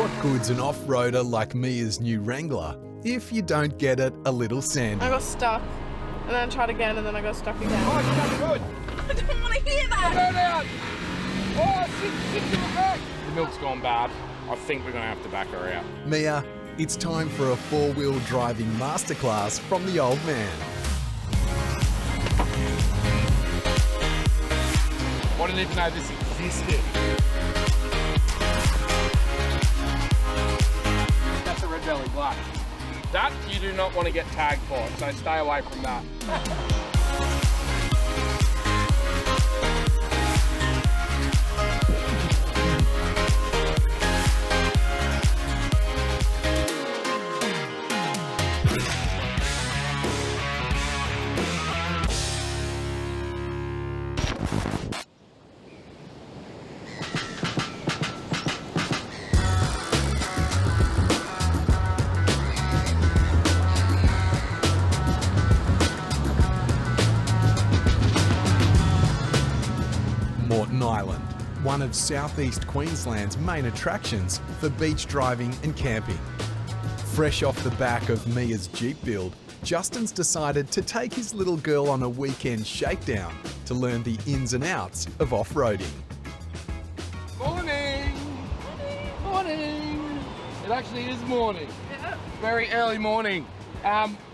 What good's an off-roader like Mia's new Wrangler if you don't get it a little sandy? I got stuck, and then I tried again, and then I got stuck again. Oh, it's not good. I don't want to hear that. Turn out. Oh, sit to the back. The milk's gone bad. I think we're going to have to back her out. Mia, it's time for a four-wheel driving masterclass from the old man. I didn't even know this existed. That's a red belly black. That you do not want to get tagged for, so stay away from that. Moreton Island, one of South East Queensland's main attractions for beach driving and camping. Fresh off the back of Mia's Jeep build, Justin's decided to take his little girl on a weekend shakedown to learn the ins and outs of off-roading. Morning! Morning! It actually is morning. Yeah. Very early morning.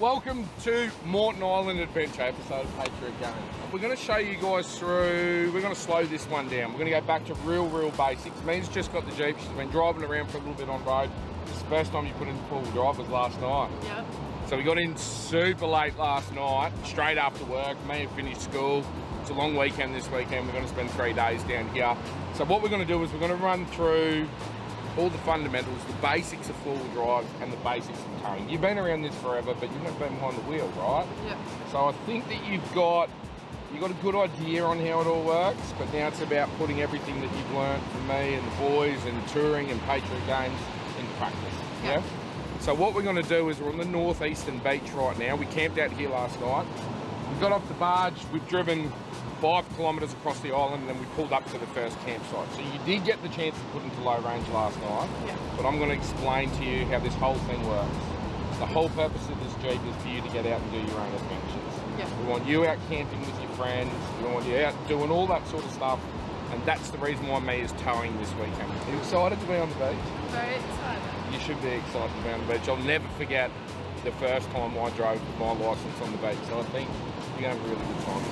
Welcome to Moreton Island Adventure episode of Patriot Games. We're going to show you guys through, we're going to slow this one down. We're going to go back to real basics. Mia's just got the Jeep. She's been driving around for a little bit on road. This is the first time you put in four-wheel drive was last night. Yeah. So we got in super late last night, straight after work. Mia finished school. It's a long weekend this weekend. We're going to spend 3 days down here. So what we're going to do is we're going to run through all the fundamentals, the basics of four-wheel drive and the basics of towing. You've been around this forever, but you've never been behind the wheel, right? Yeah. So I think that you've got a good idea on how it all works, but now it's about putting everything that you've learned from me and the boys and touring and Patriot Games into practice. Yeah? So what we're going to do is we're on the northeastern beach right now. We camped out here last night. We got off the barge. We've driven 5 kilometres across the island, and then we pulled up to the first campsite. So you did get the chance to put into low range last night, but I'm going to explain to you how this whole thing works. The whole purpose of this Jeep is for you to get out and do your own adventures. Yeah. We want you out camping with your friends. We want you out doing all that sort of stuff, and that's the reason why Mia's towing this weekend. Are you excited to be on the beach? Very excited. You should be excited to be on the beach. I'll never forget the first time I drove with my licence on the beach, so I think you're going to have a really good time.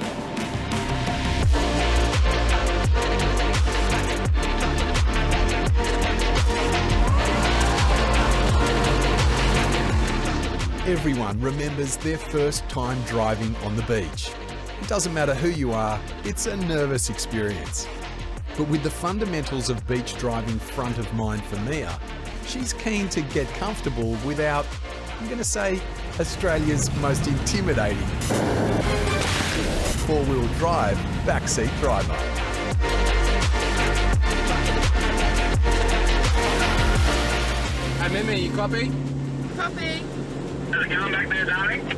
Everyone remembers their first time driving on the beach. It doesn't matter who you are, it's a nervous experience. But with the fundamentals of beach driving front of mind for Mia, she's keen to get comfortable without, I'm going to say, Australia's most intimidating four-wheel drive backseat driver. Hey Mimi, you copy? Copy. How's it going back there, darling?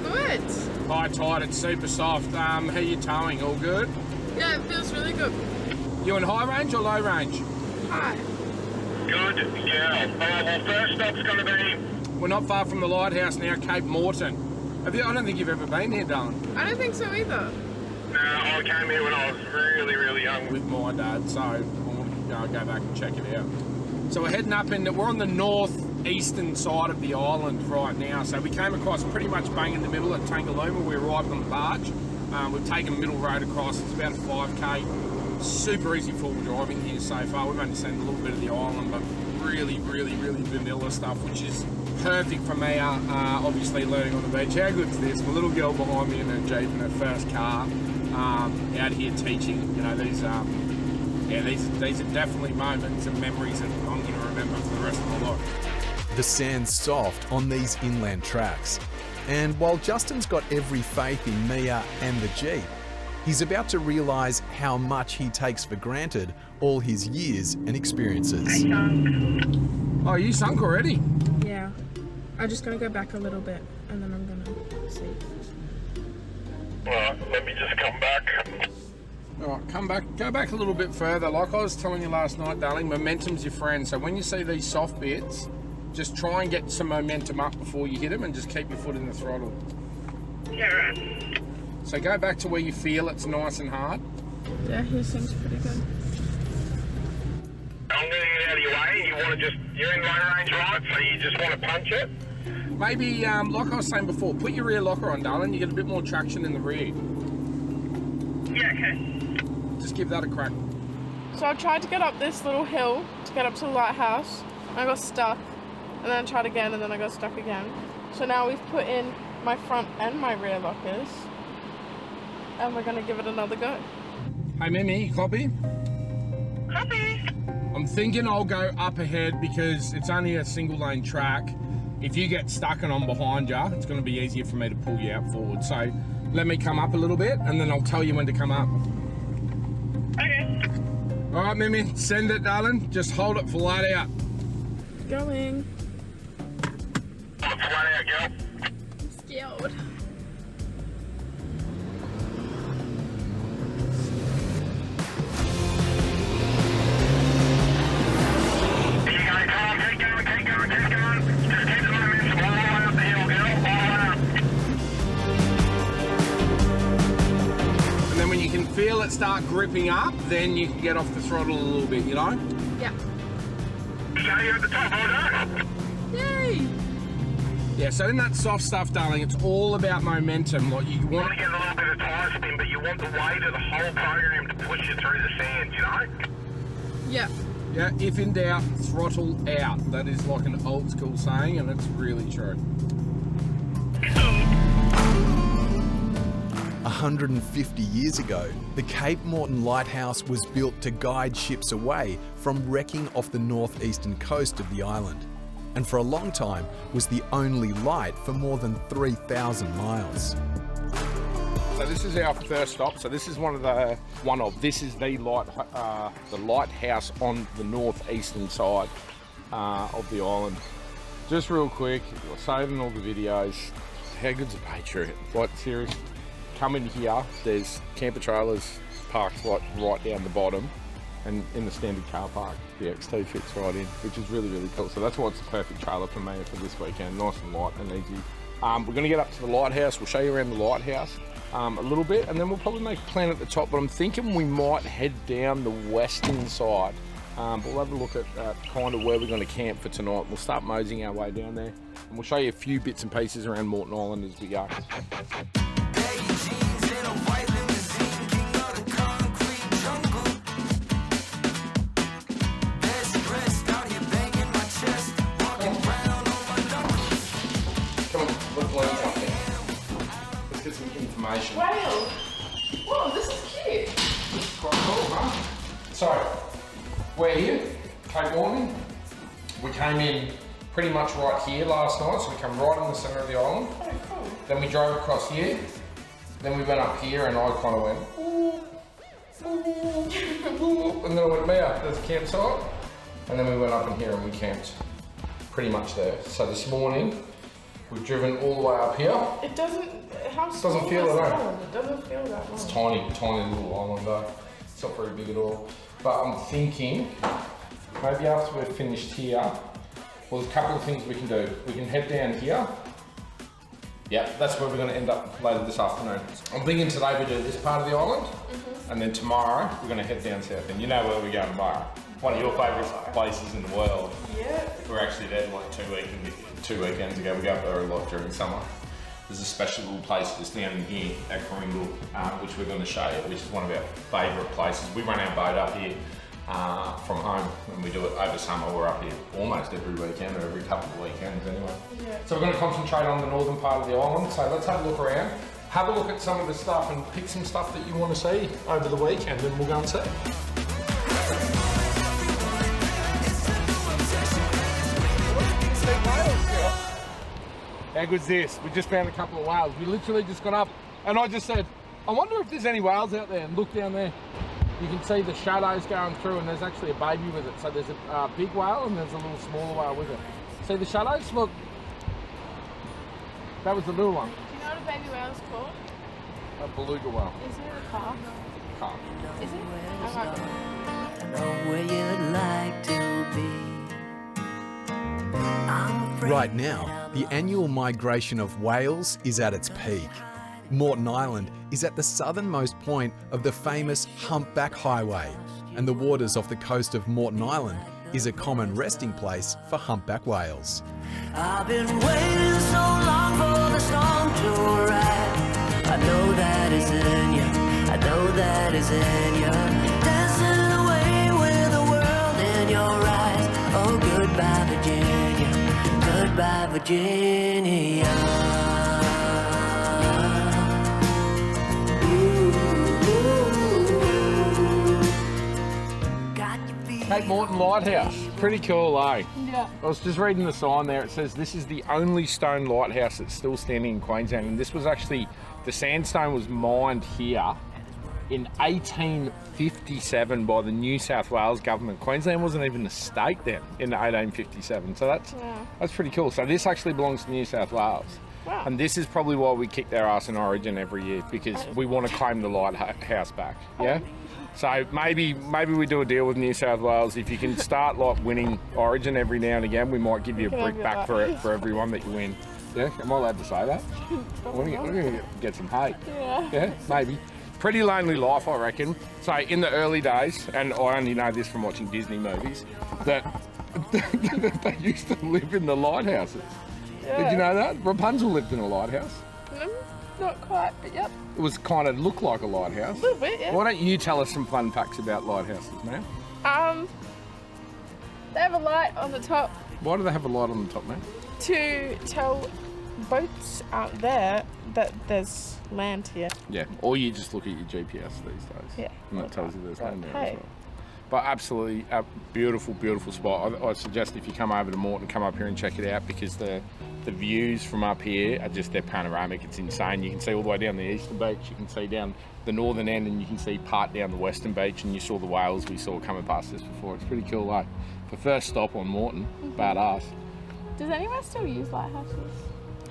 Good. High tide, it's super soft. How you towing? All good? Yeah, it feels really good. You in high range or low range? Hi. Good, yeah. Well, first stop's going to be... We're not far from the Lighthouse now, Cape Morton. I don't think you've ever been here, darling. I don't think so either. No, I came here when I was really young. With my dad, so I want to go back and check it out. So we're heading up we're on the northeastern side of the island right now. So we came across pretty much bang in the middle at Tangalooma. We arrived on the barge. We've taken middle road across. It's about a 5k. Super easy full driving here so far. We've only seen a little bit of the island, but really vanilla stuff, which is perfect for me, obviously learning on the beach. How good is this? My little girl behind me in her Jeep in her first car, out here teaching. You know, these are definitely moments and memories that I'm going to remember for the rest of my life. The sand's soft on these inland tracks, and while Justin's got every faith in Mia and the Jeep, he's about to realise how much he takes for granted all his years and experiences. Oh, you sunk already? Yeah. I'm just going to go back a little bit, and then I'm going to see. Well, let me just come back. All right, come back, go back a little bit further. Like I was telling you last night, darling, momentum's your friend. So when you see these soft bits, just try and get some momentum up before you hit them and just keep your foot in the throttle. Yeah, right. So go back to where you feel it's nice and hard. Yeah, he seems pretty good. I'm going to get out of your way. You want to just, you're in motor range, right? So you just want to punch it? Maybe, like I was saying before, put your rear locker on, darling. You get a bit more traction in the rear. Yeah, okay. Just give that a crack. So I tried to get up this little hill to get up to the lighthouse. I got stuck, and then I tried again, and then I got stuck again. So now we've put in my front and my rear lockers, and we're gonna give it another go. Hey, Mimi, copy? Copy. I'm thinking I'll go up ahead because it's only a single lane track. If you get stuck and I'm behind you, it's going to be easier for me to pull you out forward. So let me come up a little bit and then I'll tell you when to come up. Okay. All right, Mimi, send it, darling. Just hold it flat out. Going. Flat out, girl. I'm scared. Feel it start gripping up, then you can get off the throttle a little bit, you know? Yeah. Okay, you're at the top, all done. Yay! Yeah, so in that soft stuff, darling, it's all about momentum. Like you You want want to get a little bit of tire spin, but you want the weight of the whole program to push you through the sand, you know? Yeah. yeah, if in doubt, throttle out. That is like an old school saying, and it's really true. 150 years ago, the Cape Morton Lighthouse was built to guide ships away from wrecking off the northeastern coast of the island, and for a long time was the only light for more than 3,000 miles. So this is our first stop. So this is this is the lighthouse on the northeastern side of the island. Just real quick, we're saving all the videos. How good's a Patriot? Like, serious. Come in here, there's camper trailers parked like right down the bottom, and in the standard car park, the XT fits right in, which is really, really cool. So that's why it's the perfect trailer for me for this weekend. Nice and light and easy. We're going to get up to the lighthouse. We'll show you around the lighthouse a little bit, and then we'll probably make a plan at the top, but I'm thinking we might head down the western side. But we'll have a look at kind of where we're going to camp for tonight. We'll start moseying our way down there, and we'll show you a few bits and pieces around Morton Island as we go. Information. Whale! Whoa, this is cute! This is quite cool, huh? So, we're here, Cape Morton. We came in pretty much right here last night, so we come right in the centre of the island. Oh, cool. Then we drove across here, then we went up here and I kind of went, ooh, ooh, ooh, and then I went, Mia, there's a campsite. And then we went up in here and we camped pretty much there. So this morning, we've driven all the way up here. It doesn't, how small Doesn't feel is it, the eh? island? It doesn't feel that long. It's tiny, tiny little island though. It's not very big at all. But I'm thinking, maybe after we're finished here, well, there's a couple of things we can do. We can head down here. Yeah, that's where we're going to end up later this afternoon. I'm thinking today we do this part of the island, and then tomorrow we're going to head down south. And you know where we're going tomorrow? One of your favourite places in the world. Yeah. We were actually there like 2 weekends ago. We go up there a lot during summer. There's a special little place just down in here at Coringle, which we're going to show you, which is one of our favourite places. We run our boat up here from home, and we do it over summer. We're up here almost every weekend, or every couple of weekends anyway. Yeah. So we're going to concentrate on the northern part of the island. So let's have a look around, have a look at some of the stuff, and pick some stuff that you want to see over the weekend, and we'll go and see. How good's this? We just found a couple of whales. We literally just got up and I just said, I wonder if there's any whales out there, and look down there. You can see the shadows going through, and there's actually a baby with it. So there's a big whale and there's a little smaller whale with it. See the shadows? Look. That was the little one. Do you know what a baby whale is called? A beluga whale. Isn't it a calf? car. Is it? I might be. I know where you'd like to be. I'm afraid Right now, the annual migration of whales is at its peak. Moreton Island is at the southernmost point of the famous Humpback Highway, and the waters off the coast of Moreton Island is a common resting place for humpback whales. I've been waiting so long for the storm to arrive. I know that is in you. I know that is in you. Dancing away with the world in your eyes. Oh, goodbye, Virginia. Goodbye, Virginia. Cape Morton Lighthouse. Pretty cool, eh? Yeah. I was just reading the sign there. It says this is the only stone lighthouse that's still standing in Queensland. And this was actually, the sandstone was mined here in 1857 by the New South Wales government. Queensland wasn't even a state then in 1857. So that's pretty cool. So this actually belongs to New South Wales. Wow. And this is probably why we kick their ass in Origin every year, because we want to claim the lighthouse back. Yeah? So maybe we do a deal with New South Wales. If you can start like winning Origin every now and again, we might give you a brick back for every one that you win. Yeah, am I allowed to say that? We're gonna get some hate. Yeah, maybe. Pretty lonely life, I reckon. So in the early days, and I only know this from watching Disney movies, that they used to live in the lighthouses. Yeah. Did you know that? Rapunzel lived in a lighthouse. Not quite, but yep. It was kind of looked like a lighthouse. A little bit, yeah. Why don't you tell us some fun facts about lighthouses, man? They have a light on the top Why do they have a light on the top, man? to tell boats out there that there's land here. Yeah, or you just look at your GPS these days. Yeah. And that tells you there's land there Hey. as well. But absolutely a beautiful, beautiful spot. I suggest if you come over to Morton, come up here and check it out, because the views from up here are just, they're panoramic. It's insane. You can see all the way down the eastern beach, you can see down the northern end, and you can see part down the western beach, and you saw the whales we saw coming past us before. It's pretty cool, eh? For first stop on Morton, badass. Does anyone still use lighthouses?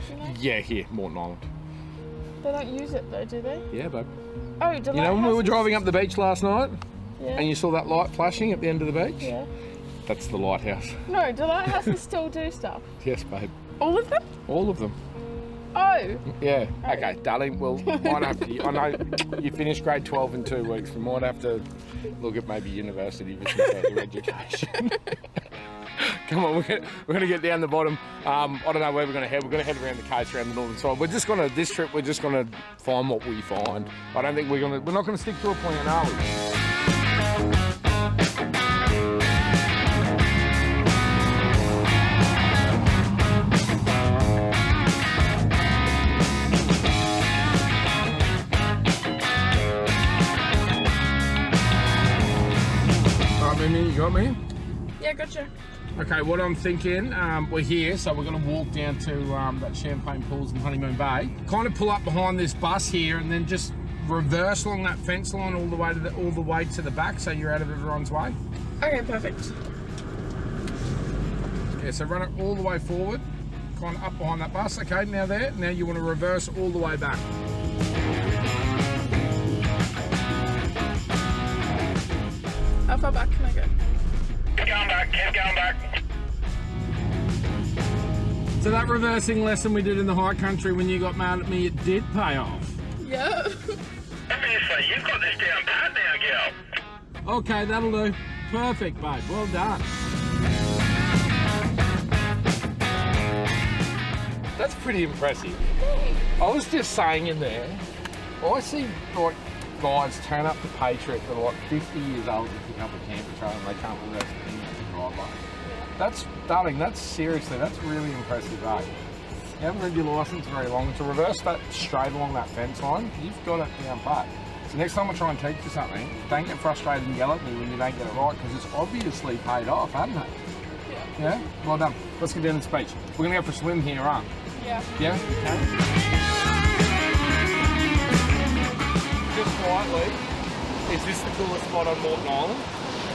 Do you know? Yeah, here, Morton Island. They don't use it though, do they? Yeah, babe. Oh, do You know when we were lighthouses- driving up the beach last night, Yeah. and you saw that light flashing at the end of the beach? Yeah. That's the lighthouse. No, do lighthouses still do stuff? Yes, babe. All of them? All of them. Oh. Yeah. Okay, darling. Well, might have to. I know you finished grade 12 in 2 weeks. We might have to look at maybe university for some further education. Come on, we're gonna get down the bottom. I don't know where we're gonna head. We're gonna head around the coast, around the northern side. This trip, we're just gonna find what we find. I don't think we're not gonna stick to a plan, are we? Mimi, you got me? Yeah, gotcha. Okay, what I'm thinking, we're here, so we're going to walk down to that Champagne Pools in Honeymoon Bay. Kind of pull up behind this bus here, and then just reverse along that fence line all the way to the back, so you're out of everyone's way. Okay, perfect. Yeah, so run it all the way forward, kind of up behind that bus. Okay, now there. Now you want to reverse all the way back. How far back can I go? Keep going back, keep going back. So that reversing lesson we did in the high country when you got mad at me, it did pay off. Yeah. Obviously, you've got this down pat now, girl. Okay, that'll do. Perfect, babe. Well done. That's pretty impressive. I was just saying in there, I see like guys turn up to Patriot that are like 50 years old to pick up a camper trailer and they can't reverse a thing as a driver. That's, darling, that's really impressive, eh? You haven't had your licence very long. To reverse that straight along that fence line, you've got it down pat. So next time I try and teach you something, don't get frustrated and yell at me when you don't get it right, because it's obviously paid off, hasn't it? Yeah. Yeah? Well done. Let's get down to the beach. We're going to go for a swim here, huh? Yeah. Yeah? Okay. Just quietly, is this the coolest spot on Moreton Island?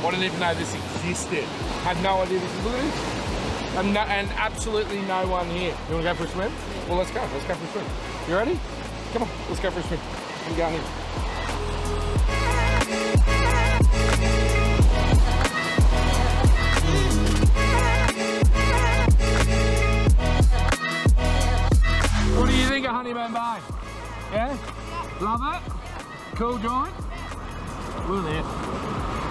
I didn't even know this existed. Had no idea this existed. And absolutely no one here. You want to go for a swim? Well, let's go. Let's go for a swim. You ready? Come on, let's go for a swim. I'm going in. Love it? Cool joint? Look at this.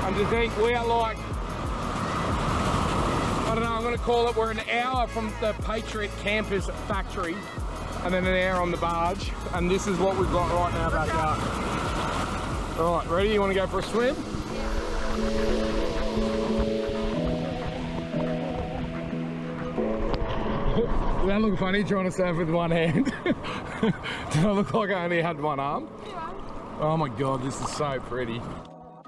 And to think we are like, I don't know, I'm going to call it, we're an hour from the Patriot Campers factory and then an hour on the barge, and this is what we've got right now back out. All right, ready? You want to go for a swim? Does that look funny trying to surf with one hand? Did I look like I only had one arm? Yeah. Oh my God, this is so pretty.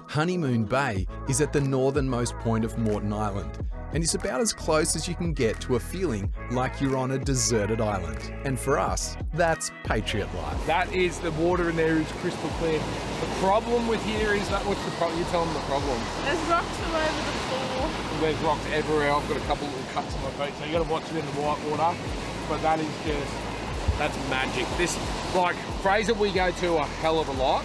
Honeymoon Bay is at the northernmost point of Moreton Island, and it's about as close as you can get to a feeling like you're on a deserted island. And for us, that's Patriot life. That is, the water in there is crystal clear. The problem with here is that, what's the problem? You tell them the problem. There's rocks all over the floor. There's rocks everywhere. I've got a couple little cuts on my feet, so you got to watch it in the white water. But that is just, that's magic. This, like, Fraser we go to a hell of a lot.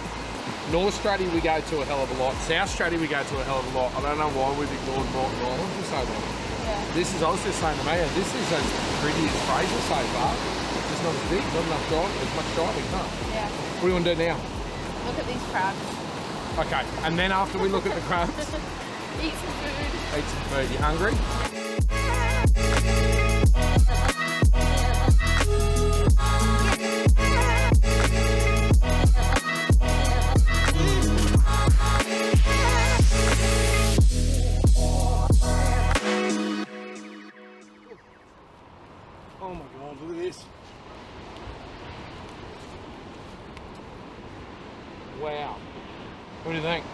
North Stratty we go to a hell of a lot. South Stratty we go to a hell of a lot. I don't know why we've ignored Morton Island for so long. Yeah. This is, I was just saying to Maya, this is as pretty as Fraser so far. It's not as big, not enough driving, as much driving, huh? Yeah. What do you want to do now? Look at these crabs. Okay, and then after we look at the crabs? Eat some food. Eat some food. You hungry? Oh my God, look at this. Wow. What do you think?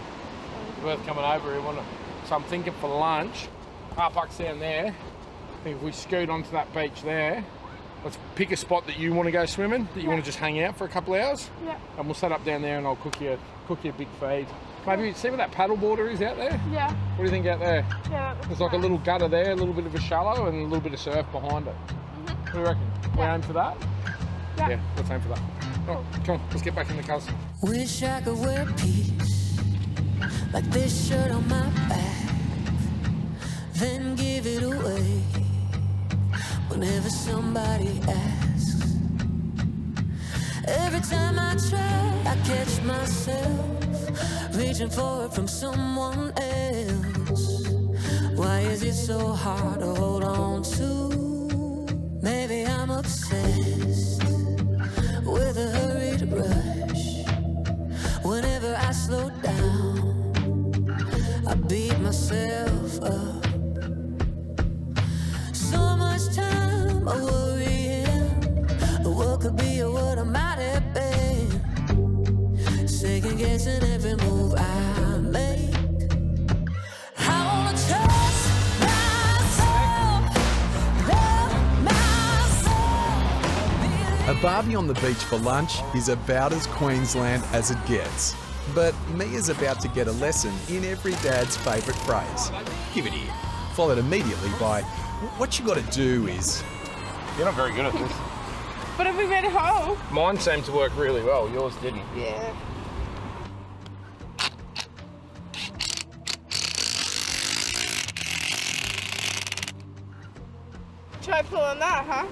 It's worth coming over here, wasn't it? So I'm thinking for lunch, car park's down there. I think if we scoot onto that beach there, let's pick a spot that you want to go swimming, that you want to just hang out for a couple of hours. Yeah. And we'll set up down there and I'll cook you a big feed. Maybe see where that paddle boarder is out there? Yeah. What do you think out there? Yeah. There's like a little gutter there, a little bit of a shallow and a little bit of surf behind it. What do you reckon? We aim for that? Yeah, let's aim for that. Oh, come on, let's get back in the cars. Wish I could wear peace like this shirt on my back, then give it away whenever somebody asks. Every time I try, I catch myself reaching for it from someone else. Why is it so hard to hold on to? Maybe I'm obsessed with a hurried rush. Whenever I slow down, I beat myself up. So much time worrying what could be or what I might have been. Second guessing every move I make. I wanna trust myself, love myself. A barbie on the beach for lunch is about as Queensland as it gets. But Mia's about to get a lesson in every dad's favourite phrase. Give it here. Followed immediately by, what you got to do is... You're not very good at this. But have we made it home? Mine seemed to work really well, yours didn't. Yeah. Try pulling that, huh?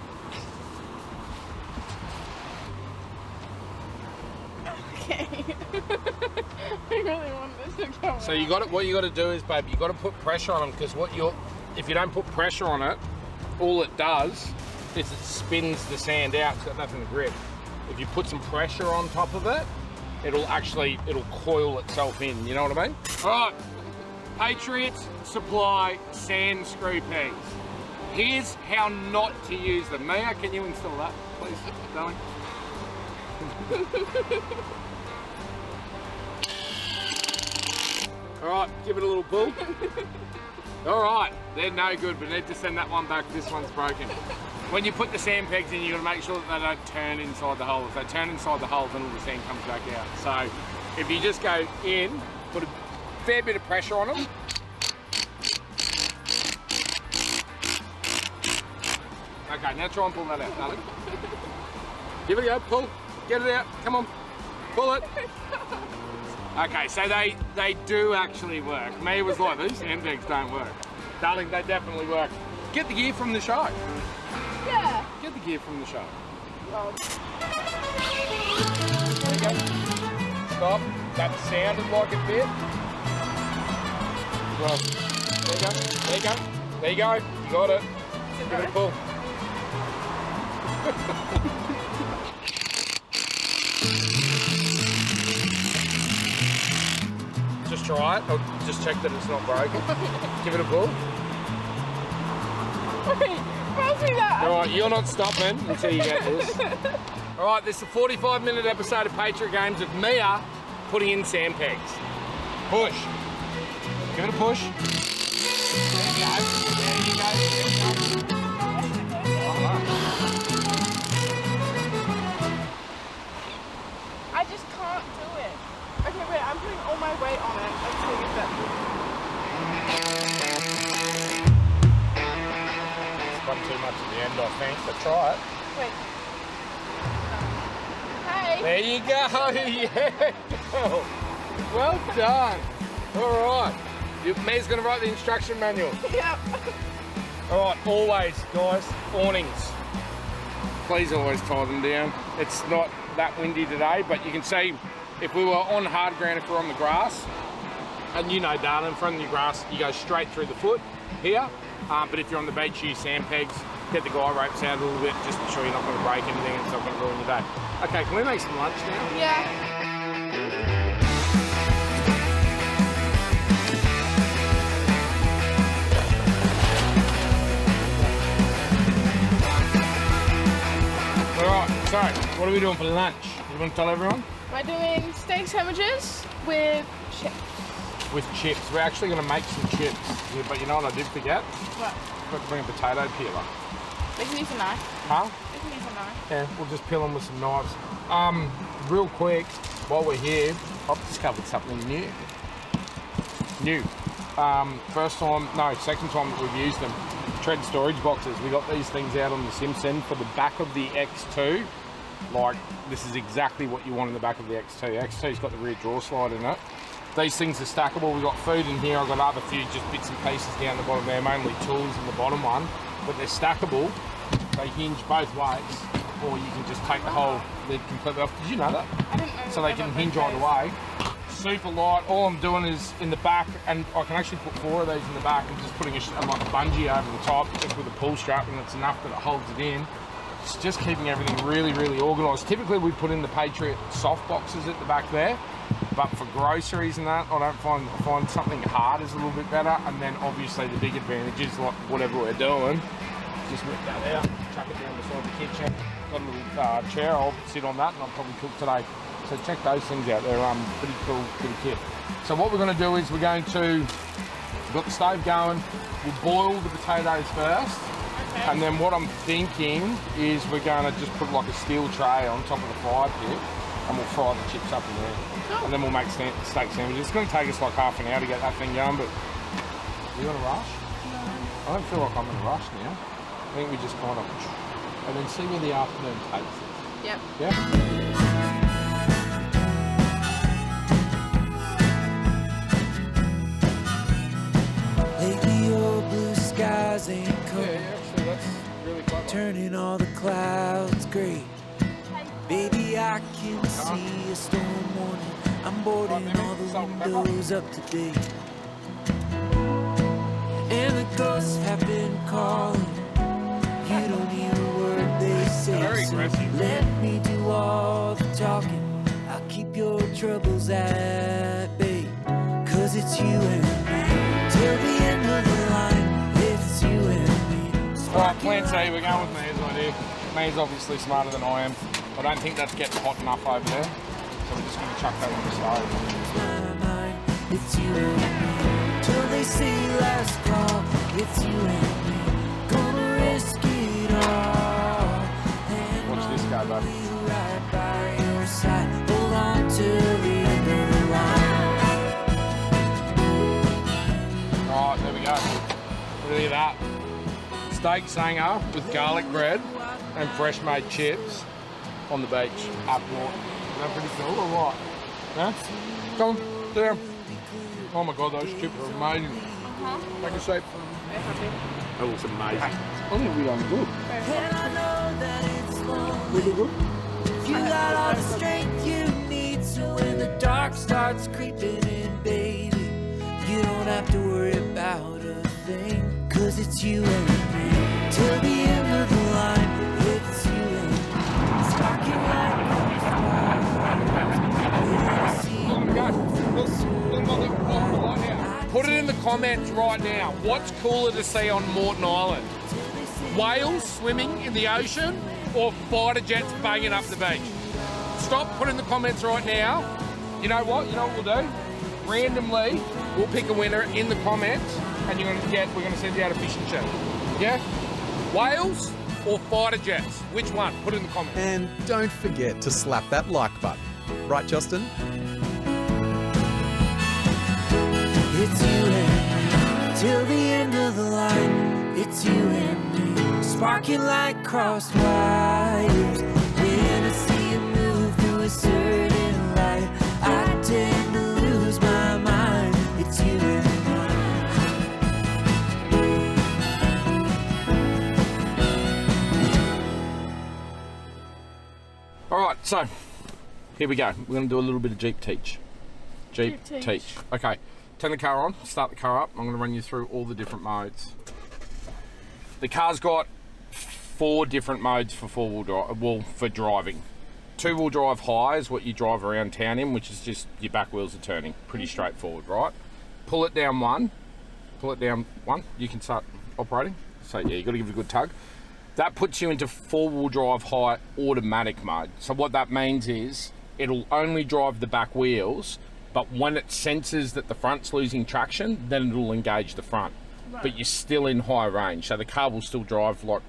Okay. I really want this to go. So you got it. What you got to do is, babe, you got to put pressure on them because if you don't put pressure on it, all it does is it spins the sand out. It's got nothing to grip. If you put some pressure on top of it, it'll coil itself in. You know what I mean? All right. Patriot supply sand screw pegs. Here's how not to use them. Mia, can you install that, please, darling? All right, give it a little pull. All right, they're no good. We need to send that one back. This one's broken. When you put the sand pegs in, you got to make sure that they don't turn inside the hole. If they turn inside the hole, then all the sand comes back out. So if you just go in, put a fair bit of pressure on them. Okay, now try and pull that out, darling. Give it a go, pull. Get it out, come on, pull it. Okay, so they do actually work. Mia was like, these sand pegs don't work. Darling, they definitely work. Get the gear from the show. Yeah. Get the gear from the show. Well. There you go. stop. That sounded like a bit. Well, there you go. There you go. There you go. You got it. Give it a pull. Just try it. I'll just check that it's not broken. Give it a pull. Wait, pass me that. All right, you're not stopping until you get this. All right, this is a 45-minute episode of Patriot Games with Mia putting in sand pegs. Push. Give it a push. There you go. There you go. There you go. I just can't do it. Okay, wait, I'm putting all my weight on it. Let's see if that It's got too much at the end, I think, but try it. Wait. Hey. There you go. Yeah. Well done. All right. Mia's going to write the instruction manual. Yep. All right, always, guys, awnings. Please always tie them down. It's not that windy today, but you can see if we were on hard ground, if we're on the grass, and you know, darling, in front of your grass, you go straight through the foot here. But if you're on the beach, use sand pegs. Get the guy ropes out a little bit, just to make sure you're not going to break anything and it's not going to ruin your day. Okay, can we make some lunch now? Yeah. Alright, so what are we doing for lunch? You want to tell everyone? We're doing steak sandwiches with chips. With chips. We're actually going to make some chips. Yeah, but you know what I did forget? What? Got to bring a potato peeler. We can use a knife. Huh? We can use a knife. Yeah, we'll just peel them with some knives. Real quick, while we're here, I've discovered something new. First time, no, second time that we've used them. Tread storage boxes. We got these things out on the Simpson for the back of the X2. Like, this is exactly what you want in the back of the X2. X2's got the rear drawer slide in it. These things are stackable. We've got food in here. I've got other few just bits and pieces down the bottom there, mainly tools in the bottom one. But they're stackable. They hinge both ways, or you can just take the whole lid completely off. Did you know that? I didn't know. So they can hinge either way. Super light. All I'm doing is in the back, and I can actually put 4 of these in the back and just putting like a bungee over the top, just with a pull strap, and it's enough that it holds it in. It's just keeping everything really, really organised. Typically we put in the Patriot soft boxes at the back there, but for groceries and that, I find something hard is a little bit better. And then obviously the big advantage is, like, whatever we're doing, just whip that out, chuck it down beside the kitchen. Got a little chair, I'll sit on that and I'll probably cook today. So check those things out, they're pretty cool, pretty kit. So what we're going to do is we've got the stove going, we'll boil the potatoes first. Okay. And then what I'm thinking is we're going to just put like a steel tray on top of the fire pit and we'll fry the chips up in there. Cool. And then we'll make steak sandwiches. It's going to take us like half an hour to get that thing going, but are you in a rush? No. I don't feel like I'm in a rush now. I think we just kind of, and then see where the afternoon takes us. Yep. Yeah? Lately your blue skies ain't cold. Yeah, actually that's really clever. Turning all the clouds gray. Baby, I can see a storm warning. I'm boarding all the windows up to date. And the ghosts have been calling. You don't hear a word they say. So let me do all the talking. I'll keep your troubles at bay. 'Cause it's you and me. Till the end of the line, it's you and me. Alright, plan C, we're going with Mia's idea. Mia's obviously smarter than I am. I don't think that's getting hot enough over there. So we're just going to chuck that on the stove. My mind, it's you and me. Till they say last call, it's you and me. Gonna risk it all. And watch this guy, bud. Right by your side. Hold on to the end of the line. Alright, there we go. Look at that. Steak sanger with garlic bread and fresh made chips on the beach up north. Is that pretty cool or what? Yeah? Come on, there. Oh my god, those chips are amazing. Take a shape. That looks amazing. I think we done good. And I know that it's lonely. We did good? You got all the strength you need, so So when the dark starts creeping in, baby, you don't have to worry about a thing, 'cause it's you and me till the end of the line. It's you and me, sparking like Put it in the comments right now. What's cooler to see on Moreton Island? Whales swimming in the ocean or fighter jets banging up the beach? Stop, put in the comments right now. You know what? You know what we'll do? Randomly, we'll pick a winner in the comments, and we're gonna send you out a fishing shirt. Yeah? Whales or fighter jets? Which one? Put it in the comments. And don't forget to slap that like button. Right, Justin? It's you and me till the end of the line. It's you and me, sparking like crossed wires. When I see you move through a certain light, I tend to lose my mind. It's you and me. All right, so here we go. We're gonna do a little bit of Jeep teach. Jeep Jeep teach. teach. Okay, turn the car on, start the car up. I'm gonna run you through all the different modes. The car's got 4 different modes for four-wheel drive, well, for driving. 2-wheel drive high is what you drive around town in, which is just your back wheels are turning. Pretty straightforward, right? Pull it down one, you can start operating. So yeah, you gotta give it a good tug. That puts you into 4-wheel drive high automatic mode. So what that means is it'll only drive the back wheels, but when it senses that the front's losing traction, then it'll engage the front. Right. But you're still in high range, so the car will still drive like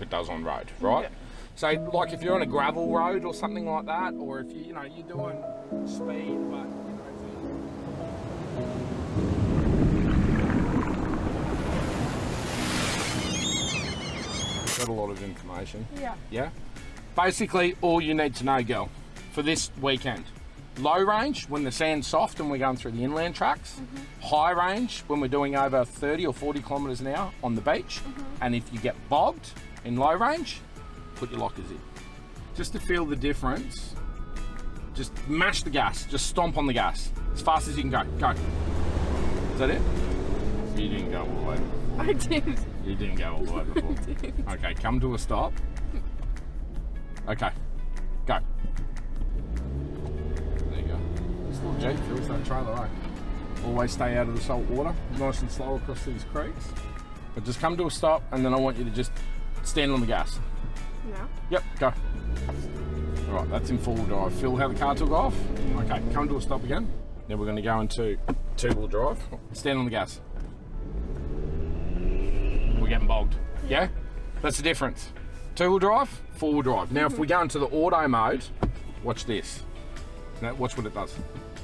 it does on road, right? Yeah. So like if you're on a gravel road or something like that, or if you're doing speed, but got a lot of information. Yeah. Basically, all you need to know, girl, for this weekend: low range when the sand's soft and we're going through the inland tracks. High range when we're doing over 30 or 40 kilometres an hour on the beach. And if you get bogged in low range, put your lockers in. Just to feel the difference, just mash the gas, just stomp on the gas as fast as you can go. Go. Is that it? You didn't go all the way before. I did. You didn't go all the way before. Okay, come to a stop. Okay, go. There you go. This little Jeep fills that trailer, right? Always stay out of the salt water, nice and slow across these creeks. But just come to a stop, and then I want you to just stand on the gas. Yeah. Yep, go. All right, that's in 4-wheel drive. Feel how the car took off? Okay, come to a stop again. Then we're going to go into 2-wheel drive. Stand on the gas. We're getting bogged. Yeah? That's the difference. 2-wheel drive, 4-wheel drive. Now, if we go into the auto mode, watch this. Now, watch what it does.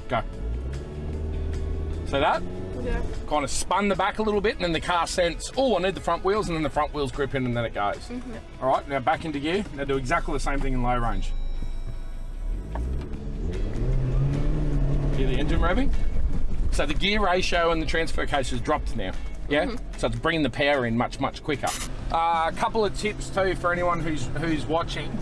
Go. See that? Yeah. Kind of spun the back a little bit, and then the car sense, oh, I need the front wheels, and then the front wheels grip in, and then it goes. All right, now back into gear. Now do exactly the same thing in low range. Hear the engine revving? So the gear ratio and the transfer case has dropped now. Yeah, so it's bringing the power in much quicker. A couple of tips too for anyone who's watching.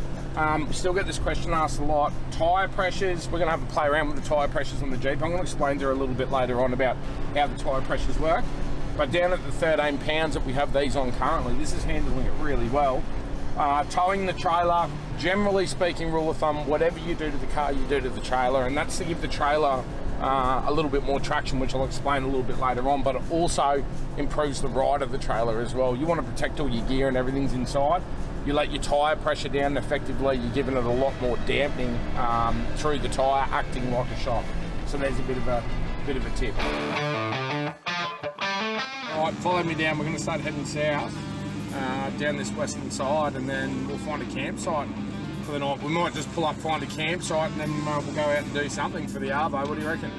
We still get this question asked a lot. Tyre pressures, we're gonna have a play around with the tyre pressures on the Jeep. I'm gonna explain to her a little bit later on about how the tyre pressures work. But down at the 13 pounds that we have these on currently, this is handling it really well. Towing the trailer, generally speaking, rule of thumb, whatever you do to the car, you do to the trailer, and that's to give the trailer a little bit more traction, which I'll explain a little bit later on, but it also improves the ride of the trailer as well. You want to protect all your gear and everything's inside. You let your tyre pressure down effectively, you're giving it a lot more dampening through the tyre, acting like a shock. So there's a bit of a tip. All right, follow me down. We're going to start heading south down this western side, and then we'll find a campsite for the night. We might just pull up, find a campsite, and then we'll go out and do something for the arvo. What do you reckon?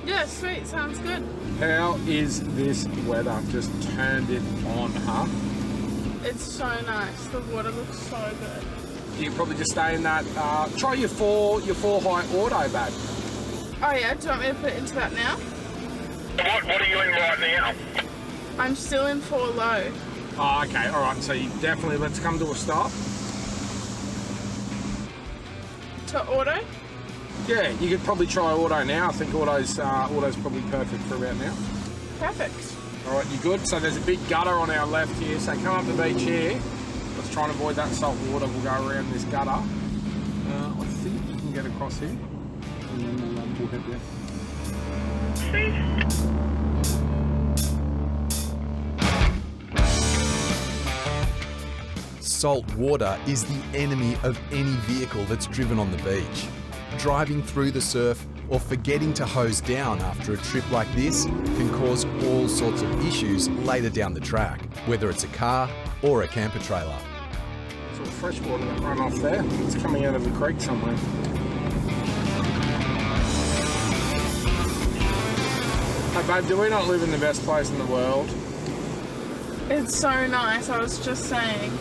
Yeah, sweet. Sounds good. How is this weather? Just turned it on, huh? It's so nice. The water looks so good. You probably just stay in that. Try your four high auto bag. Oh yeah, do you want me to put it into that now? What are you in right now? I'm still in 4 low. Oh, okay, all right. So you definitely, let's come to a stop. To auto? Yeah, you could probably try auto now. I think auto's probably perfect for about now. Perfect. All right, you good? So there's a big gutter on our left here. So come up the beach here. Let's try and avoid that salt water. We'll go around this gutter. I think you can get across here. And then we'll head down. Salt water is the enemy of any vehicle that's driven on the beach. Driving through the surf or forgetting to hose down after a trip like this can cause all sorts of issues later down the track, whether it's a car or a camper trailer. It's all fresh water that run off there. It's coming out of the creek somewhere. Hey babe, do we not live in the best place in the world? It's so nice, I was just saying.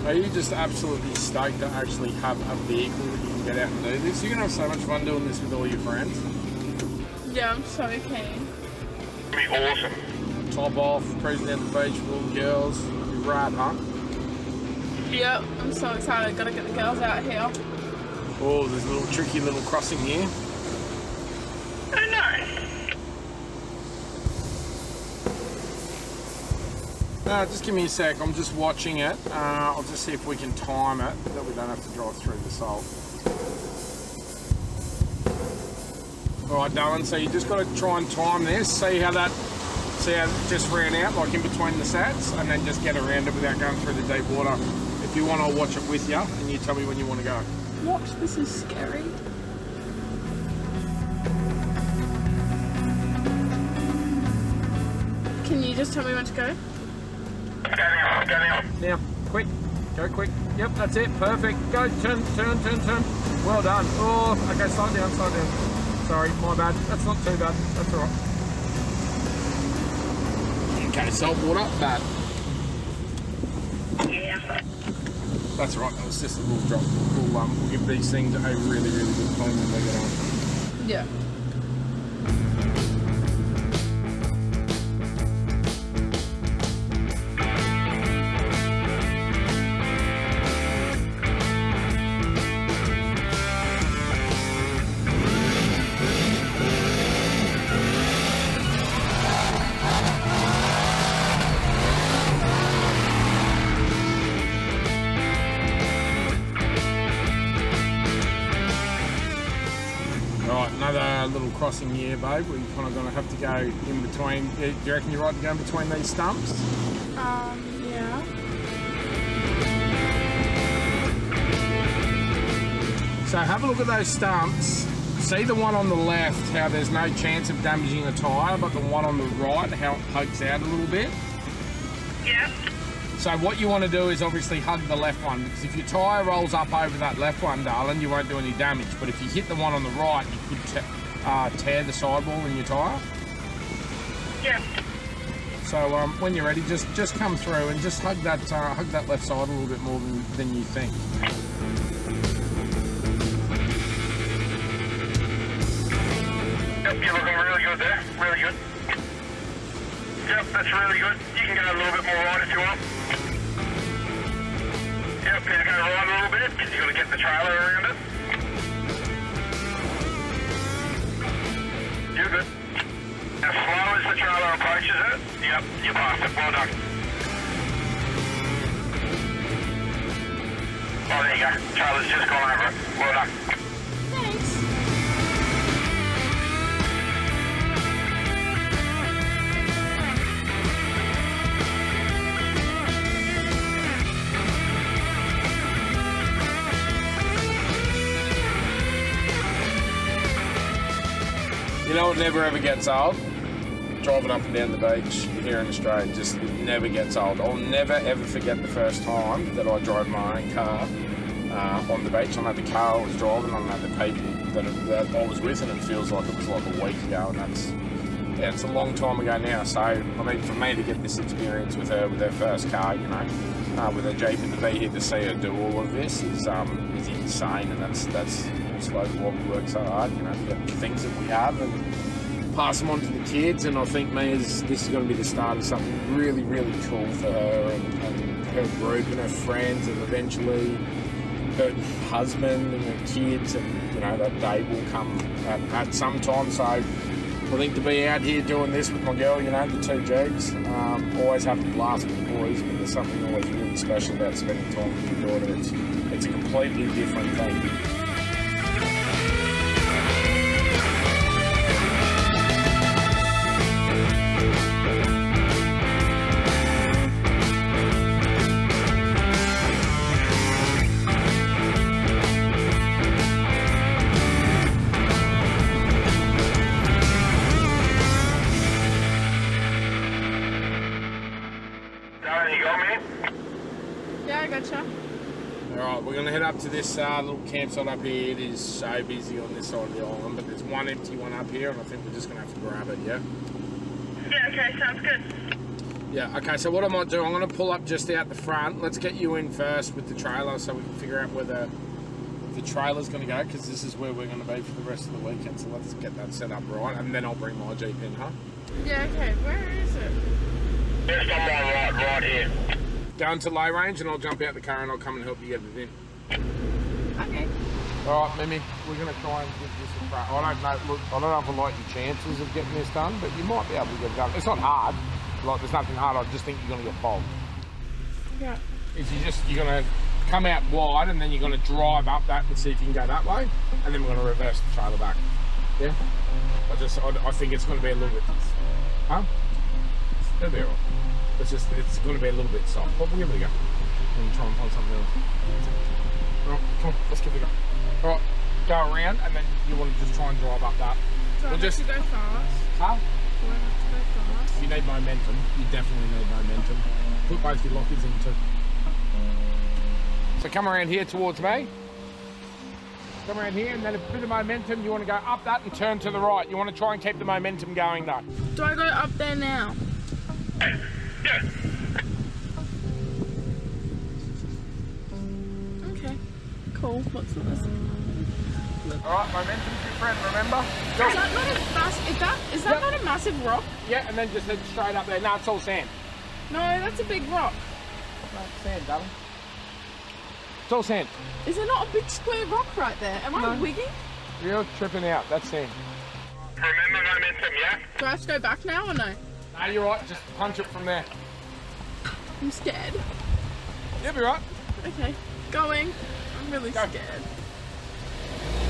Are you just absolutely stoked to actually have a vehicle that you can get out and do this? You're going to have so much fun doing this with all your friends. Yeah, I'm so keen. It'd be awesome. Top off, cruising down the beach with all the girls. Be rad, huh? Yep, I'm so excited. Gotta get the girls out here. Oh, there's a little tricky little crossing here. Oh, nice. Just give me a sec, I'm just watching it. I'll just see if we can time it, that we don't have to drive through the salt. Alright darling, so you just got to try and time this, see how it just ran out, like in between the sats, and then just get around it without going through the deep water. If you want, I'll watch it with you, and you tell me when you want to go. What? This is scary. Can you just tell me when to go? Go now. Now, quick, go quick. Yep, that's it, perfect. Go, turn. Well done. Oh, okay, slow down. Sorry, my bad. That's not too bad, that's all right. Okay, salt water, bad. Yeah. That's right, that was just a little drop. We'll give these things a really, really good clean when they get on. Yeah. Another little crossing here, babe, where you're kind of going to have to go in between. Do you reckon you're right to go in between these stumps? Yeah. So have a look at those stumps. See the one on the left, how there's no chance of damaging the tyre, but the one on the right, how it pokes out a little bit? Yeah. So what you want to do is obviously hug the left one, because if your tyre rolls up over that left one, darling, you won't do any damage. But if you hit the one on the right, you could tear the sidewall in your tyre. Yeah. So when you're ready, just come through and just hug that left side a little bit more than you think. Yep, you're looking really good there. Really good. Yep, that's really good. You can go a little bit more right if you want. Yep, need to go right a little bit because you've got to get the trailer around it. You're good. As slow as the trailer approaches it, yep, you passed it. Well done. Oh, there you go. Trailer's just gone over it. Well done. Thanks. You know what never ever gets old? Driving up and down the beach here in Australia, just never gets old. I'll never ever forget the first time that I drove my own car on the beach. I know the car I was driving, I know the people that I was with, and it feels like it was like a week ago, and it's a long time ago now. So, I mean, for me to get this experience with her first car, you know, with her Jeep, and to be here to see her do all of this is insane, and that's I suppose why we work so hard, you know, to get the things that we have and pass them on to the kids. And I think this is going to be the start of something really, really cool for her and her group and her friends, and eventually her husband and her kids, and you know, that day will come at some time. So I think to be out here doing this with my girl, you know, the 2 Jags, always having a blast with the boys, but there's something always really special about spending time with your daughter. It's a completely different thing. Alright, we're going to head up to this little campsite up here. It is so busy on this side of the island, but there's one empty one up here, and I think we're just going to have to grab it, yeah? Yeah, okay, sounds good. Yeah, okay, so what I might do, I'm going to pull up just out the front. Let's get you in first with the trailer so we can figure out where the trailer's going to go, because this is where we're going to be for the rest of the weekend, so let's get that set up right, and then I'll bring my Jeep in, huh? Yeah, okay, where is it? Just on my right here. Go into low range and I'll jump out the car and I'll come and help you get it in. Okay. Alright, Mimi, we're going to try and give this a try. I don't know, look, I don't know if I like your chances of getting this done, but you might be able to get it done. It's not hard, like there's nothing hard, I just think you're going to get bogged. Yeah. You're going to come out wide and then you're going to drive up that and see if you can go that way, and then we're going to reverse the trailer back. Yeah? I think it's going to be a little bit, huh? It'll be alright. It's going to be a little bit soft, but we'll give it a go. And try and find something else. Alright, come on, let's give it a go. Alright, go around and then you want to just try and drive up that. Do I have to go fast? Huh? Do I have to go fast? You need momentum. You definitely need momentum. Put both your lockers in too. So come around here towards me. Come around here and then a bit of momentum. You want to go up that and turn to the right. You want to try and keep the momentum going though. Do I go up there now? Okay, cool. What's this? Alright, momentum's your friend, remember? Go. Is that not a is that not a massive rock? Yeah, and then just head straight up there. No, it's all sand. No, that's a big rock. No, it's sand, darling. It's all sand. Is there not a big square rock right there? Am I wigging? You're tripping out, that's sand. Remember momentum, yeah? Do I have to go back now or no? No, you're right, just punch it from there. I'm scared. You'll be right. Okay, going. I'm really scared.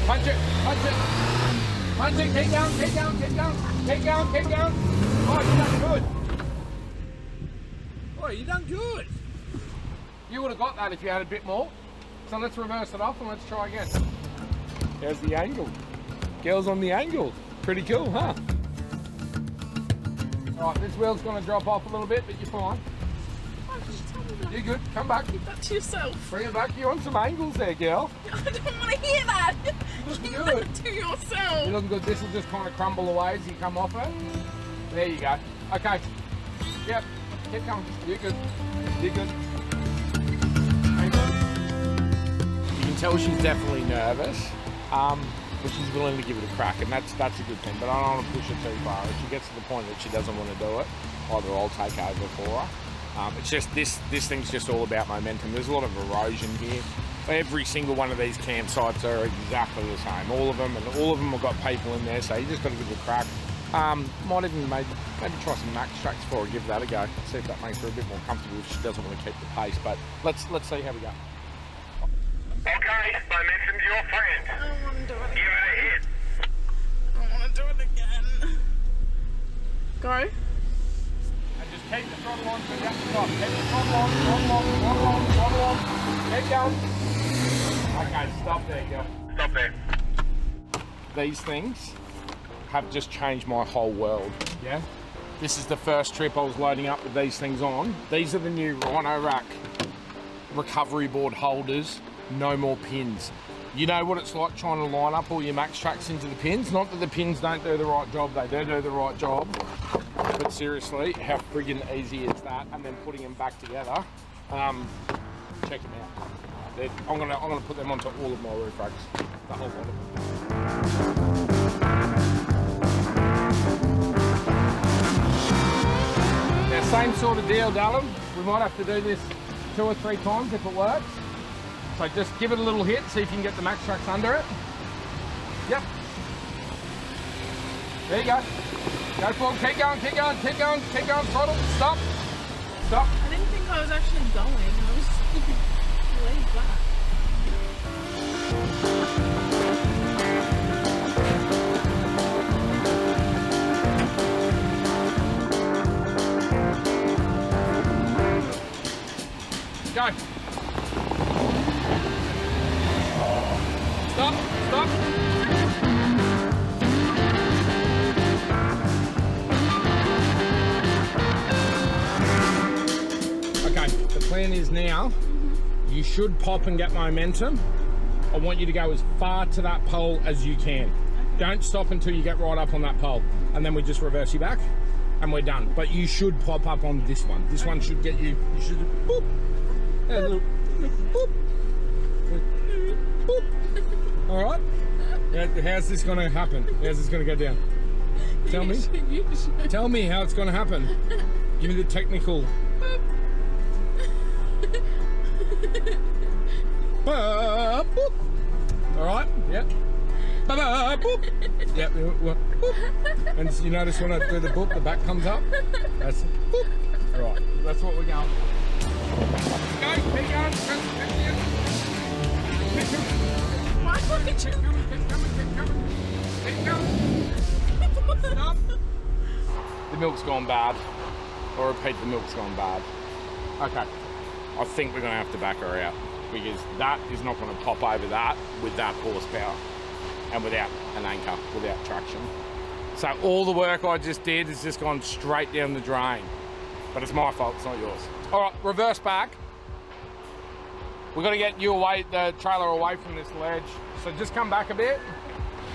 Punch it, punch it. Punch it, keep going, keep going, keep going. Keep going, keep going. Oh, you done good. Oh, you done good. You would have got that if you had a bit more. So let's reverse it off and let's try again. There's the angle. Girls on the angle. Pretty cool, huh? Alright, this wheel's going to drop off a little bit, but you're fine. Oh, just tell me that. You're good. Come back. Keep that to yourself. Bring it back. You're on some angles there, girl. I don't want to hear that. You look Keep good. that to yourself. You're looking good. This will just kind of crumble away as you come off it. There you go. Okay. Yep. Keep going. You're good. You're good. You can tell she's definitely nervous, but she's willing to give it a crack, and that's a good thing. But I don't want to push her too far. If she gets to the point that she doesn't want to do it, either I'll take over for her. It's just this thing's just all about momentum. There's a lot of erosion here. Every single one of these campsites are exactly the same. All of them have got people in there, so you just got to give it a crack. Might even maybe try some max tracks for her, give that a go. See if that makes her a bit more comfortable if she doesn't want to keep the pace. But let's see how we go. Okay, momentum's your friend. I don't want to do it Give again. it a hit. I want to do it again. Go. And just keep the throttle on to the top. Keep the throttle on. Keep going. Okay, stop there, girl. Stop there. These things have just changed my whole world. Yeah? This is the first trip I was loading up with these things on. These are the new Rhino Rack recovery board holders. No more pins. You know what it's like trying to line up all your max tracks into the pins? Not that the pins don't do the right job, they do the right job. But seriously, how friggin' easy is that? And then putting them back together. Check them out. I'm gonna put them onto all of my roof racks. The whole lot of them. Now, same sort of deal, darling. We might have to do this 2 or 3 times if it works. So just give it a little hit, see if you can get the max tracks under it. Yep. There you go. Go forward, keep going, keep going, keep going, keep going, throttle, stop. Stop. I didn't think I was actually going. I was laid back. Go. Stop, stop. Okay, the plan is now, you should pop and get momentum. I want you to go as far to that pole as you can. Don't stop until you get right up on that pole, and then we just reverse you back, and we're done. But you should pop up on this one. This one should get you, you should, boop. Yeah, a little, boop. Boop. All right. How's this going to happen? How's this going to go down? Tell me. Tell me how it's going to happen. Give me the technical. Boop. All right. Yep. Boop. Yep. Boop. And you notice when I do the boop, the back comes up. That's boop. All right. That's what we're going. Go. Keep going. Keep coming. Stop. The milk's gone bad. I'll repeat, the milk's gone bad. Okay. I think we're going to have to back her out because that is not going to pop over that with that horsepower and without an anchor, without traction. So all the work I just did has just gone straight down the drain. But it's my fault, it's not yours. All right, reverse back. We've got to get you away, the trailer away from this ledge. So just come back a bit,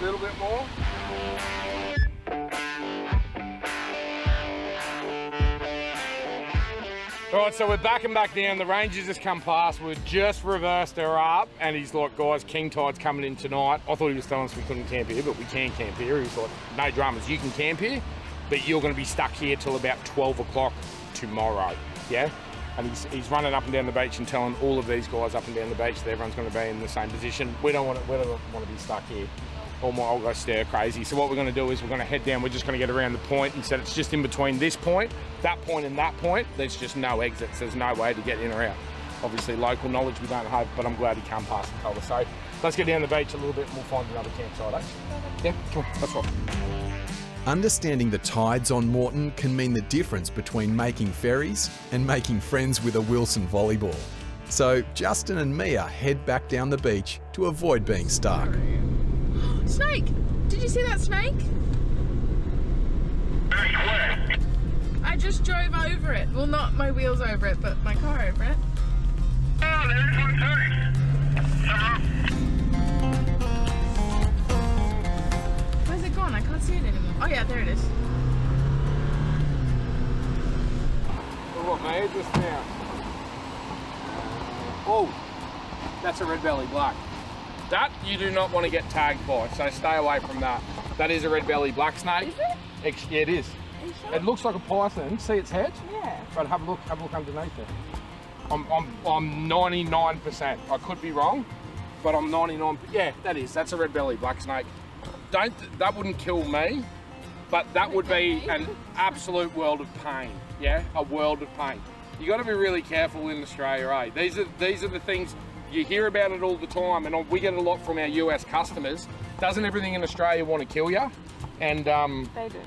a little bit more. All right, so we're backing back down. The ranger's just come past. We've just reversed her up, and he's like, guys, king tide's coming in tonight. I thought he was telling us we couldn't camp here, but we can camp here. He's like, no dramas, you can camp here, but you're going to be stuck here till about 12 o'clock tomorrow, yeah? And he's running up and down the beach and telling all of these guys up and down the beach that everyone's going to be in the same position. We don't want to be stuck here. Or I'll go stir crazy. So what we're going to do is we're going to head down. We're just going to get around the point and said it's just in between this point, that point and that point. There's just no exits. There's no way to get in or out. Obviously local knowledge we don't have, but I'm glad he came past and told us. So let's get down the beach a little bit and we'll find another campsite, eh? Yeah, come on, that's right. Understanding the tides on Morton can mean the difference between making ferries and making friends with a Wilson volleyball. So Justin and Mia head back down the beach to avoid being stuck. Snake! Did you see that snake? I just drove over it. Well, not my wheels over it, but my car over it. Oh, there's one too. Where's it gone? I can't see it anymore. Oh yeah, there it is. What made this now? Oh, that's a red belly black. That you do not want to get tagged by, so stay away from that. That is a red belly black snake. Is it? Yeah, it is. Are you sure? It looks like a python. See its head? Yeah. But have a look underneath it. I'm 99%. I could be wrong, but I'm 99%. Yeah, that is. That's a red belly black snake. That wouldn't kill me, but that would be an absolute world of pain. Yeah, a world of pain. You got to be really careful in Australia, eh? These are the things you hear about it all the time, and we get a lot from our US customers. Doesn't everything in Australia want to kill you? And They do.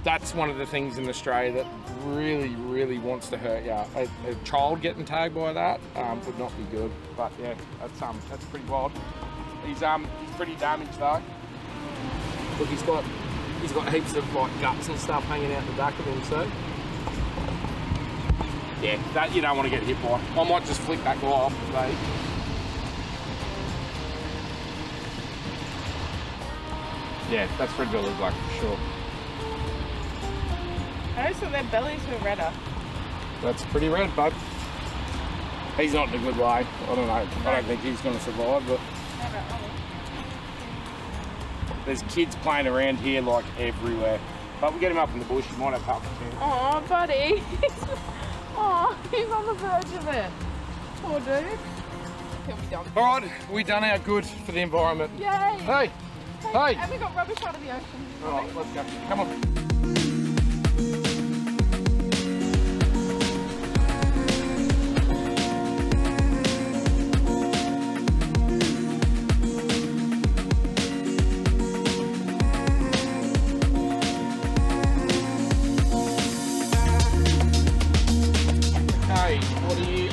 that's one of the things in Australia that really, really wants to hurt you. A child getting tagged by that would not be good. But yeah, that's pretty wild. He's pretty damaged though. Look, he's got heaps of like guts and stuff hanging out the back of him, so yeah, that you don't want to get hit by. I might just flick that guy off today. Yeah, that's red belly black for sure. I always thought their bellies were redder. That's pretty red, bud. He's not in a good way. I don't know. I don't think he's going to survive, but there's kids playing around here like everywhere. But we get him up in the bush. You might have help. Aw, buddy. Aw, he's on the verge of it. Poor dude. He'll be done. All right, we done our good for the environment. Yay! Hey, Hey! And we got rubbish out of the ocean. Alright, let's go. Come on.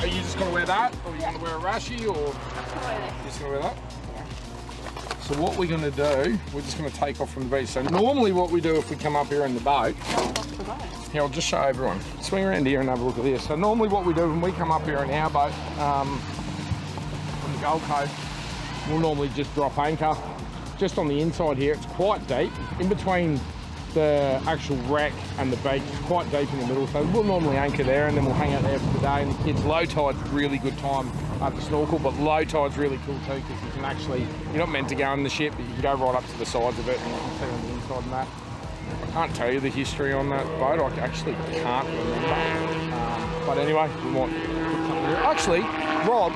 Are you just going to wear that? Or are you going to wear a rashi? Or you're just going to wear that? So what we're going to do, we're just going to take off from the beach. So normally what we do if we come up here in the boat, here I'll just show everyone. Swing around here and have a look at this. So normally what we do when we come up here in our boat from the Gold Coast, we'll normally just drop anchor just on the inside here. It's quite deep in between the actual wreck and the beach. It's quite deep in the middle, so we'll normally anchor there and then we'll hang out there for the day. And the kids, low tide's really good time to snorkel, but low tide's really cool too because you can actually, you're not meant to go in the ship, but you can go right up to the sides of it and you can see on the inside and that. I can't tell you the history on that boat, I actually can't remember. But anyway, we might actually, Rob,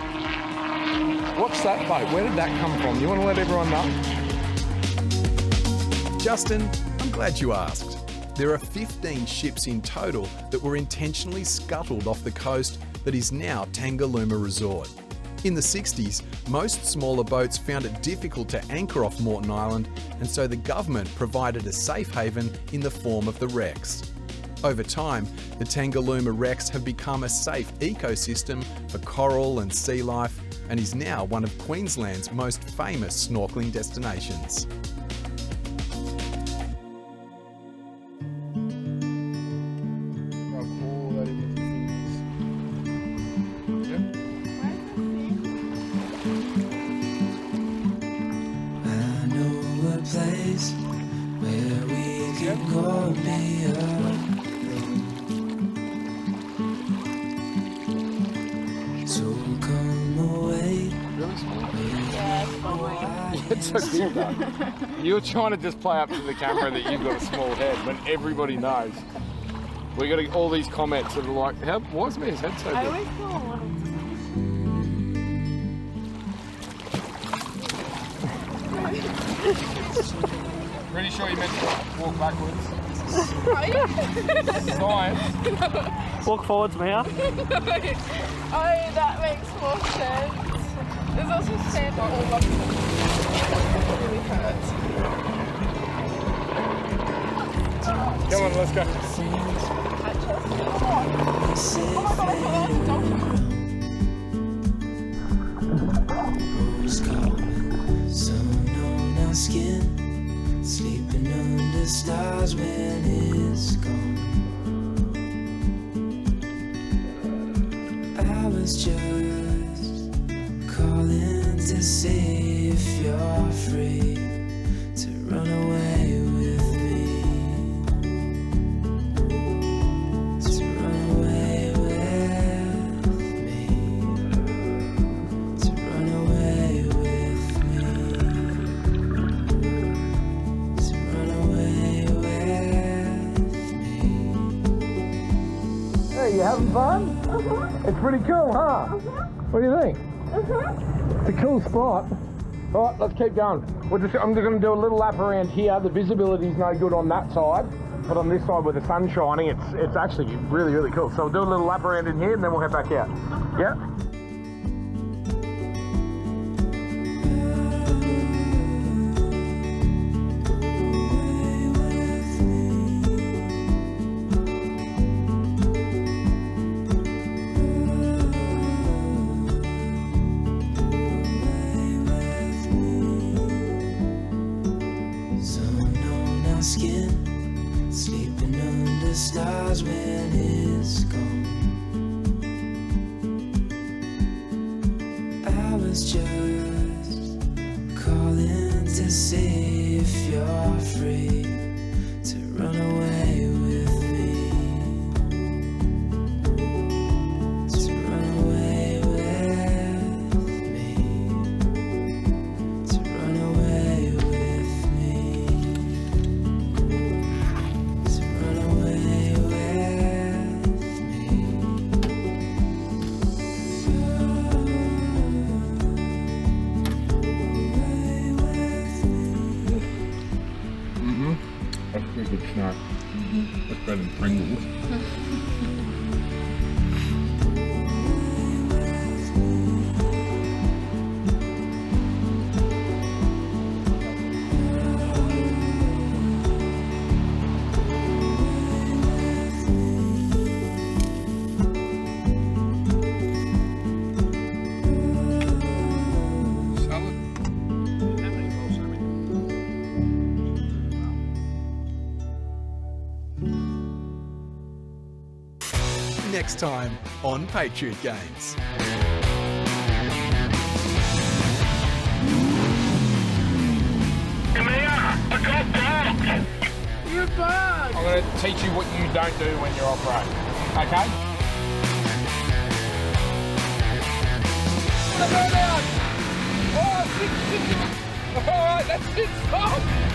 what's that boat? Where did that come from? You want to let everyone know? Justin, I'm glad you asked. There are 15 ships in total that were intentionally scuttled off the coast that is now Tangalooma Resort. In the 60s, most smaller boats found it difficult to anchor off Moreton Island, and so the government provided a safe haven in the form of the wrecks. Over time, the Tangalooma wrecks have become a safe ecosystem for coral and sea life, and is now one of Queensland's most famous snorkelling destinations. Place where we can go beyond. So come away. Really small? It's so big though. You're trying to just play up to the camera that you've got a small head when everybody knows. We got all these comments that are like, why is his head so big? I always feel a little. Pretty sure you meant to walk backwards. Right? Science. Walk forwards, Mia. Oh, that makes more sense. There's also sand all over. It really hurts. Come on, let's go. Oh my god, I thought that was a dolphin. Rose calling, sun on our skin, sleeping under stars when it's gone. I was just calling to see if you're free to run away with me. To run away with me. To run away with me. To run away with me. Hey, you having fun? It's pretty cool, huh? What do you think? It's a cool spot. All right, let's keep going. I'm just going to do a little lap around here. The visibility's no good on that side, but on this side with the sun shining, it's actually really, really cool. So we'll do a little lap around in here and then we'll head back out. Yeah? Skin, sleeping under stars when it's gone. I was just calling to see if you're free to run away with me. To run away with me. To run away with me. next time on Patriot Games. You're bug! I'm going to teach you what you don't do when you're off-road. Okay? Put the bird out! Oh, 6. All right, that's it. Stop!